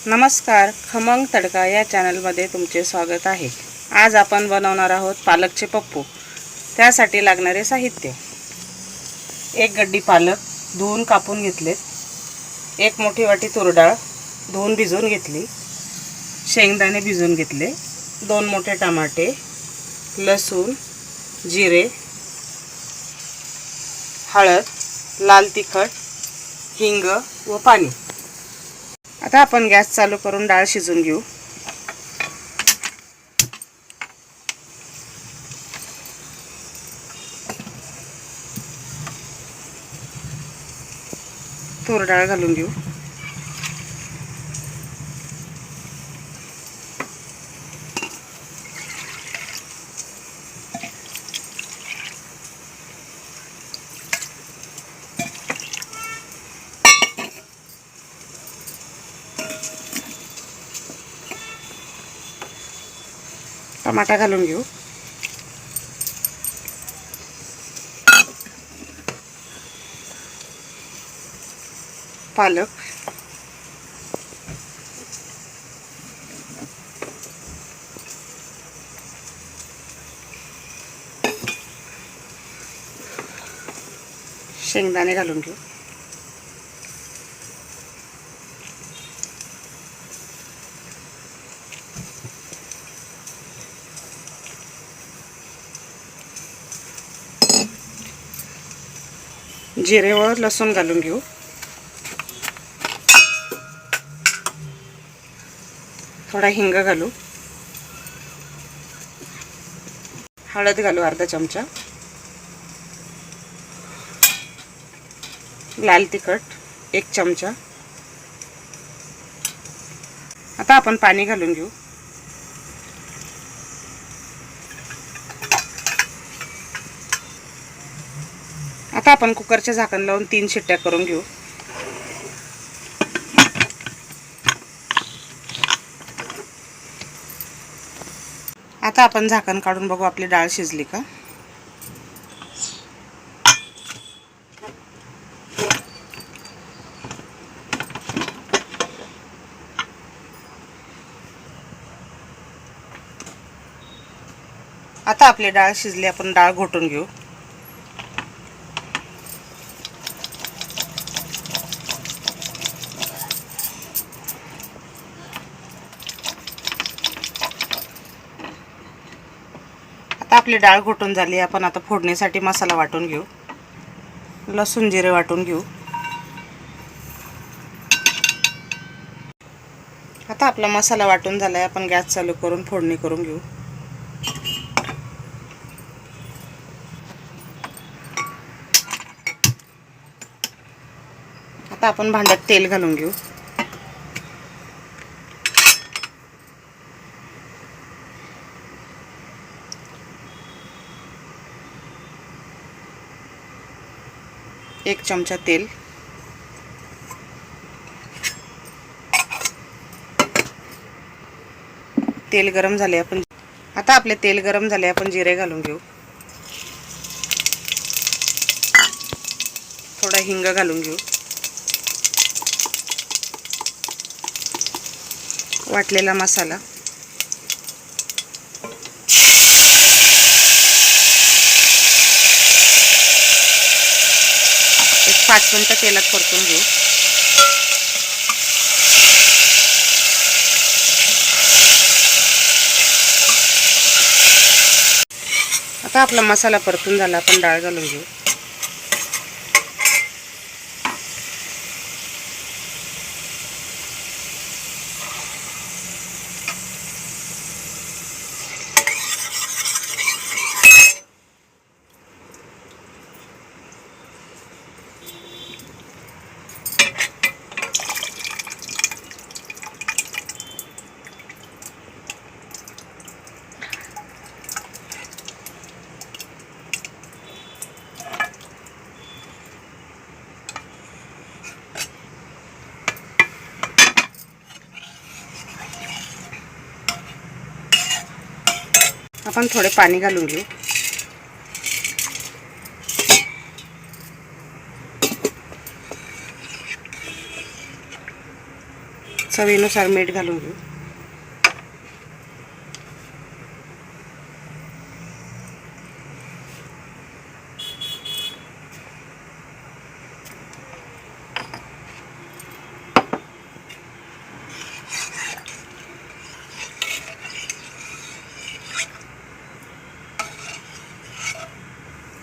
नमस्कार, खमंग तडका या चॅनलमध्ये तुमचे स्वागत आहे। आज आपण बनवणार आहोत पालकचे पप्पू। त्यासाठी लागणारे साहित्य: एक गड्डी पालक धुवून कापून घेतले, एक मोठी वाटी तूर डाळ धुवून भिजवून घेतली, शेंगदाणे भिजवून घेतले, 2 मोठे टमाटे, लसूण, जिरे, हळद, लाल तिखट, हिंग व पाणी। आता आपण गॅस चालू करून डाळ शिजवून घेऊ। तूर डाळ घालून घेऊ। टमाटा घालून घेऊ। पालक, शेंगदाणे घालून घेऊ। जिरे व लसूण घालून घेऊ। थोडा हिंग घालू। हळद घालू अर्धा चमचा, लाल तिखट 1 चमचा। आता आपण पाणी घालून घेऊ। आता आपण कुकरचे झाकण लावून 3 शिट्ट्या करून घेऊ। आता आपण झाकण काढून बघू आपली डाळ शिजली का। आता आपली डाळ शिजली, आपण डाळ घोटून घेऊ। आता आपली डाळ घोटून झाली। आपण आता फोडणीसाठी मसाला वाटून घेऊ। लसूण जिरे वाटून घेऊ। आता आपला मसाला वाटून झालाय, आपण गॅस चालू करून फोडणी करून घेऊ। आता आपण भांड्यात तेल घालून घेऊ। एक चमचा तेल, तेल गरम झाले, आपण आता आपले तेल गरम झाले, आपण जिरे घालून घेऊ। थोडा हिंग घालून घेऊ। वाटलेला मसाला, एक 5 मिनिटं तेलात परतून घेऊ। आता आपला मसाला परतून झाला, आपण डाळ घालून घेऊ। आपण थोडे पाणी घालून घेऊ। चवीनुसार मीठ घालून घेऊ.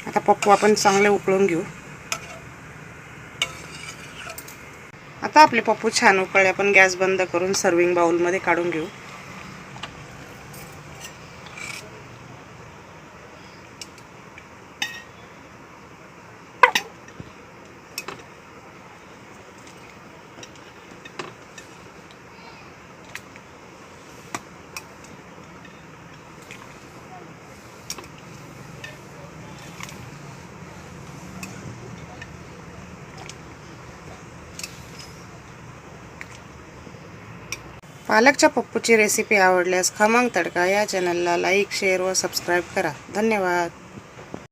आता पप्पू आपण चांगले उकळून घेऊ. आता आपले पप्पू छान उकळले. आपण गॅस बंद करून सर्विंग बाउलमध्ये काढून घेऊ. पालकच्या पप्पूची रेसिपी आवडल्यास खमंग तडका या चॅनलला लाईक, शेअर व सबस्क्राईब करा. धन्यवाद.